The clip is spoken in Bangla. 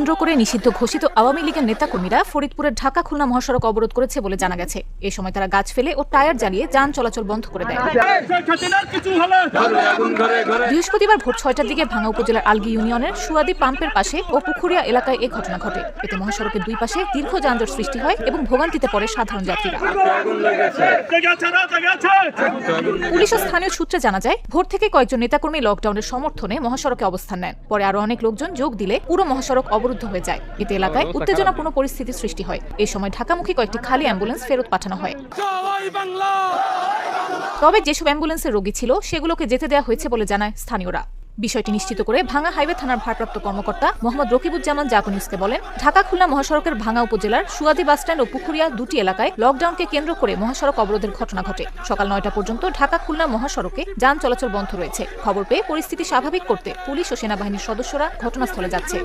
কেন্দ্র করে নিষিদ্ধ ঘোষিত আওয়ামী লীগের নেতাকর্মীরা ফরিদপুরের ঢাকা খুলনা মহাসড়ক অবরোধ করেছে বলে জানা গেছে। এ সময় তারা গাছ ফেলে ও টায়ার জ্বালিয়ে যান চলাচল বন্ধ করে দেয়। বৃহস্পতিবার ভোর ৬টার দিকে ভাঙ্গা উপজেলার আলগী ইউনিয়নের সুয়াদি পাম্পের পাশে ও পুকুরিয়া এলাকায় এ ঘটনা ঘটে। এতে মহাসড়কের দুই পাশে দীর্ঘ যানজট সৃষ্টি হয় এবং ভোগান্তিতে পড়ে সাধারণ যাত্রীরা। পুলিশ ও স্থানীয় সূত্রে জানা যায়, ভোর থেকে কয়েকজন নেতাকর্মী লকডাউনের সমর্থনে মহাসড়কে অবস্থান নেন। পরে আরো অনেক লোকজন যোগ দিলে পুরো মহাসড়ক অবরুদ্ধ হয়ে যায়। এতে এলাকায় উত্তেজনাপূর্ণ পরিস্থিতি সৃষ্টি হয়। এ সময় ঢাকামুখী কয়েকটি খালি অ্যাম্বুলেন্স ফেরত পাঠানো হয়। তবে যেসব অ্যাম্বুলেন্সের রোগী ছিল সেগুলোকে যেতে দেওয়া হয়েছে বলে জানায় স্থানীয়রা। বিষয়টি নিশ্চিত করে ভাঙ্গা হাইওয়ে থানার ভারপ্রাপ্ত কর্মকর্তা মোহাম্মদ রকিবুজ্জামান জাকু নিউজকে বলেন, ঢাকা খুলনা মহাসড়কের ভাঙ্গা উপজেলার সুয়াদি বাসস্ট্যান্ড ও পুকুরিয়া দুটি এলাকায় লকডাউনকে কেন্দ্র করে মহাসড়ক অবরোধের ঘটনা ঘটে। সকাল ৯টা পর্যন্ত ঢাকা খুলনা মহাসড়কে যান চলাচল বন্ধ রয়েছে। খবর পেয়ে পরিস্থিতি স্বাভাবিক করতে পুলিশ ও সেনাবাহিনীর সদস্যরা ঘটনাস্থলে যাচ্ছে।